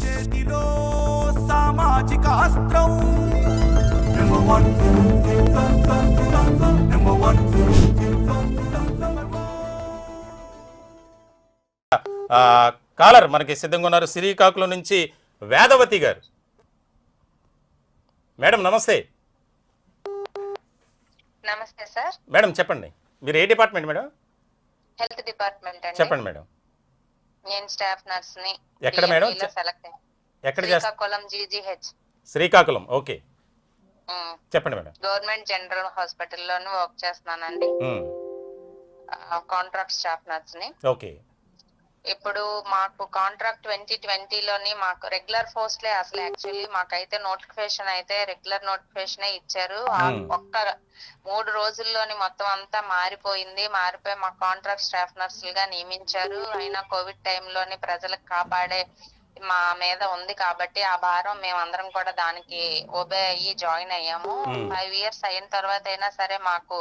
చేతిలో సామాజిక అస్త్రం number one number one. Caller మనకి సిద్ధంగా ఉన్నారు శ్రీకాకుళం నుంచి వేదవతి గారు. మేడం నమస్తే. నమస్తే సార్. మేడం చెప్పండి, మీరు ఏ డిపార్ట్మెంట్ మేడం? హెల్త్ డిపార్ట్మెంట్ అండి. చెప్పండి మేడం. నేను స్టాఫ్ నర్స్ ని. ఎక్కడ మేడం? ఎక్కడ శ్రీకాకుళం జీజీహెచ్. శ్రీకాకుళం, ఓకే చెప్పండి మేడం. గవర్నమెంట్ జనరల్ హాస్పిటల్లోనూ వర్క్ చేస్తున్నానండి. కాంట్రాక్ట్ స్టాఫ్ నర్స్ ని. ఓకే. ఇప్పుడు మాకు కాంట్రాక్ట్ 2020లోని మాకు రెగ్యులర్ పోస్ట్లే అసలు యాక్చువల్లీ మాకైతే నోటిఫికేషన్ అయితే రెగ్యులర్ నోటిఫికేషన్ ఇచ్చారు. ఒక్క 3 రోజుల్లోని మొత్తం అంతా మారిపోయి మా కాంట్రాక్ట్ స్టాఫ్ నర్సులుగా నియమించారు. అయినా కోవిడ్ టైంలోని ప్రజలకు కాపాడే మా మీద ఉంది కాబట్టి ఆ భారం మేమందరం కూడా దానికి ఒబే అయ్యి జాయిన్ అయ్యాము. 5 years అయిన తర్వాత అయినా సరే మాకు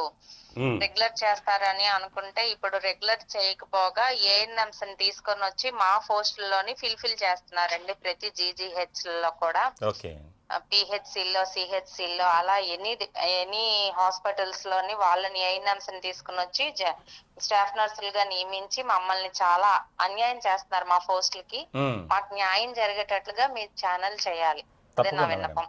రెగ్యులర్ చేస్తారని అనుకుంటే ఇప్పుడు రెగ్యులర్ చేయకపోగా ఏఎన్ఎంస్ ని తీసుకొని వచ్చి మా పోస్టుల్లోని ఫిల్ చేస్తున్నారండి. ప్రతి జీజీహెచ్ లో కూడా, పిహెచ్సిలో, సిహెచ్సిలో అలా ఎనీ హాస్పిటల్స్ లోని వాళ్ళని ఏఎన్ఎంస్ ని తీసుకుని వచ్చి స్టాఫ్ నర్సులుగా నియమించి మమ్మల్ని చాలా అన్యాయం చేస్తున్నారు మా పోస్టులకి. మాకు న్యాయం జరిగేటట్లుగా మీ ఛానల్ చేయాలి, అదే నా విన్నపం.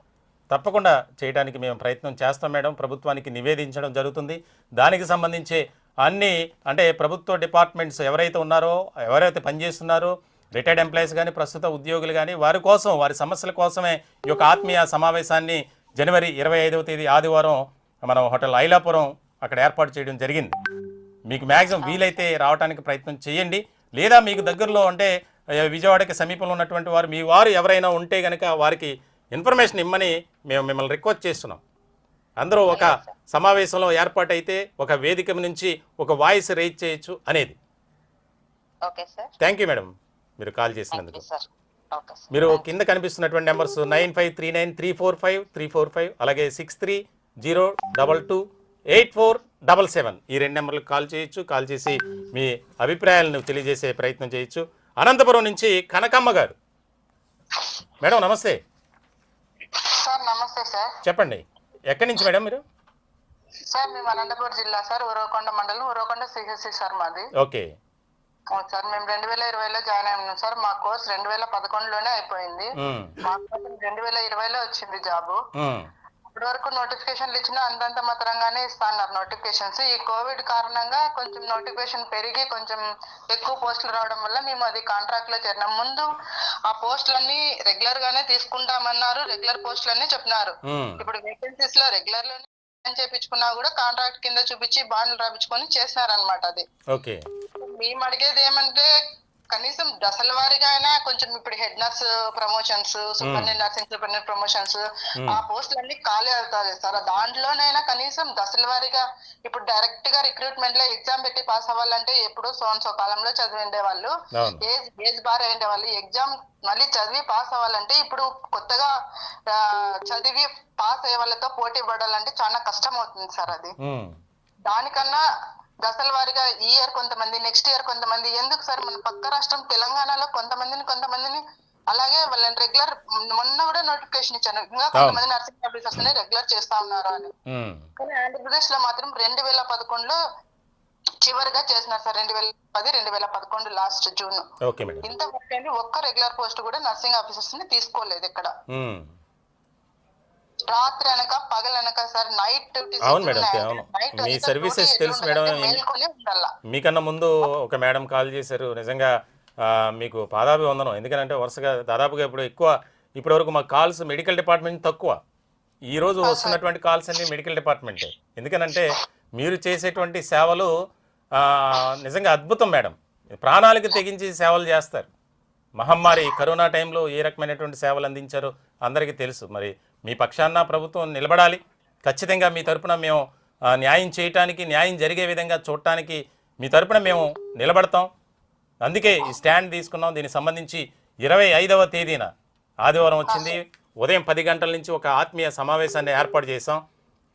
తప్పకుండా చేయడానికి మేము ప్రయత్నం చేస్తాం మేడం. ప్రభుత్వానికి నివేదించడం జరుగుతుంది. దానికి సంబంధించి అన్ని అంటే ప్రభుత్వ డిపార్ట్మెంట్స్ ఎవరైతే ఉన్నారో, ఎవరైతే పనిచేస్తున్నారో, రిటైర్డ్ ఎంప్లాయీస్ కానీ, ప్రస్తుత ఉద్యోగులు కానీ, వారి కోసం, వారి సమస్యల కోసమే ఈ యొక్క ఆత్మీయ సమావేశాన్ని జనవరి 25వ తేదీ ఆదివారం మనం హోటల్ ఐలాపురం అక్కడ ఏర్పాటు చేయడం జరిగింది. మీకు మ్యాక్సిమం వీలైతే రావడానికి ప్రయత్నం చేయండి. లేదా మీకు దగ్గరలో అంటే విజయవాడకి సమీపంలో ఉన్నటువంటి వారు, మీ వారు ఎవరైనా ఉంటే కనుక వారికి ఇన్ఫర్మేషన్ ఇమ్మని మేము మిమ్మల్ని రిక్వెస్ట్ చేస్తున్నాం. అందరూ ఒక సమావేశంలో ఏర్పాటైతే ఒక వేదిక నుంచి ఒక వాయిస్ రైజ్ చేయొచ్చు అనేది. థ్యాంక్ యూ మేడం, మీరు కాల్ చేసినందుకు. మీరు కింద కనిపిస్తున్నటువంటి నెంబర్స్ 9539345345 అలాగే 6302228477 ఈ 2 నెంబర్లకు కాల్ చేయొచ్చు. కాల్ చేసి మీ అభిప్రాయాలను తెలియజేసే ప్రయత్నం చేయొచ్చు. అనంతపురం నుంచి కనకమ్మ గారు. మేడం నమస్తే. సార్ నమస్తే సార్. చెప్పండి, ఎక్కడి నుంచి మేడం మీరు? సార్ మేము అనంతపురం జిల్లా సార్, ఉరవకొండ మండలం, ఉరవకొండ సిహెచ్సి సార్ మాది. ఓకే సార్ మేము 2020లో జాయిన్ అయ్యాము సార్. మా కోర్స్ 2011లోనే అయిపోయింది. మాకు 2020లో వచ్చింది జాబు. ఇప్పటి వరకు నోటిఫికేషన్లు ఇచ్చినా అంతంత మాత్రంగానే ఇస్తున్నారు నోటిఫికేషన్స్. ఈ కోవిడ్ కారణంగా కొంచెం నోటిఫికేషన్ పెరిగి కొంచెం ఎక్కువ పోస్టులు రావడం వల్ల మేము అది కాంట్రాక్ట్ లో చేరినాం. ముందు ఆ పోస్టులన్నీ రెగ్యులర్ గానే తీసుకుంటామన్నారు, రెగ్యులర్ పోస్టులన్నీ చెప్పినారు. ఇప్పుడు వేకెన్సీస్ లో రెగ్యులర్ లోనే చేపించుకున్నా కూడా కాంట్రాక్ట్ కింద చూపించి బాండ్లు రాపించుకొని చేసినారనమాట. అది మేము అడిగేది ఏమంటే కనీసం దశల వారీగా అయినా కొంచెం ఇప్పుడు head nurse promotions, superintendent nursing superintendent promotions ఆ పోస్టులు అన్ని ఖాళీ అవుతాయి సార్. దాంట్లోనైనా కనీసం దశల వారీగా ఇప్పుడు డైరెక్ట్ గా రిక్రూట్మెంట్ లో ఎగ్జామ్ పెట్టి పాస్ అవ్వాలంటే ఎప్పుడో సో కాలంలో చదివిండే వాళ్ళు, ఏజ్ బార్ అయ్యే వాళ్ళు, ఎగ్జామ్ మళ్ళీ చదివి పాస్ అవ్వాలంటే ఇప్పుడు కొత్తగా చదివి పాస్ అయ్యే వాళ్ళతో పోటీ పడాలంటే చాలా కష్టం అవుతుంది సార్. అది దానికన్నా దశల వారీగా ఈ ఇయర్ కొంతమంది, నెక్స్ట్ ఇయర్ కొంతమంది. ఎందుకు సార్ మన పక్క రాష్ట్రం తెలంగాణలో కొంతమందిని అలాగే వాళ్ళని రెగ్యులర్, మొన్న కూడా నోటిఫికేషన్ ఇచ్చాను, ఇంకా కొంతమంది నర్సింగ్ ఆఫీసర్స్ ని రెగ్యులర్ చేస్తా ఉన్నారు అని. కానీ ఆంధ్రప్రదేశ్ లో మాత్రం 2011లో చివరిగా చేసినారు సార్. 2010-2011 last June. ఇంతవరకు ఒక్క రెగ్యులర్ పోస్ట్ కూడా నర్సింగ్ ఆఫీసర్స్ ని తీసుకోలేదు ఇక్కడ. రాత్రి అనక పగలనక సార్ నైట్ డ్యూటీ. అవును మేడం, అవును మీ సర్వీసెస్ తెలుసు మేడం. మీకన్నా ముందు ఒక మేడం కాల్ చేశారు. నిజంగా మీకు పాదాభివందనం. ఎందుకంటే వరుసగా దాదాపుగా ఇప్పటి వరకు మా కాల్స్ మెడికల్ డిపార్ట్మెంట్ తక్కువ. ఈరోజు వస్తున్నటువంటి కాల్స్ అన్ని మెడికల్ డిపార్ట్మెంటే. ఎందుకనంటే మీరు చేసేటువంటి సేవలు నిజంగా అద్భుతం మేడం. ప్రాణాలకు తెగించి సేవలు చేస్తారు. మహమ్మారి కరోనా టైంలో ఏ రకమైనటువంటి సేవలు అందించారో అందరికీ తెలుసు. మరి మీ పక్షాన ప్రభుత్వం నిలబడాలి. ఖచ్చితంగా మీ తరపున మేము న్యాయం చేయటానికి, న్యాయం జరిగే విధంగా చూడటానికి మీ తరపున మేము నిలబడతాం. అందుకే ఈ స్టాండ్ తీసుకున్నాం. దీనికి సంబంధించి 25వ తేదీన ఆదివారం వచ్చింది, ఉదయం 10 గంటల నుంచి ఒక ఆత్మీయ సమావేశాన్ని ఏర్పాటు చేసాం.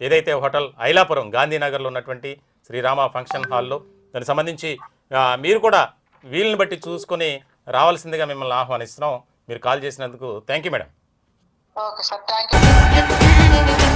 ఏదైతే హోటల్ ఐలాపురం గాంధీనగర్లో ఉన్నటువంటి శ్రీరామ ఫంక్షన్ హాల్లో. దానికి సంబంధించి మీరు కూడా వీళ్ళని బట్టి చూసుకొని రావాల్సిందిగా మిమ్మల్ని ఆహ్వానిస్తున్నాం. మీరు కాల్ చేసినందుకు thank you madam. Okay sir, thank you.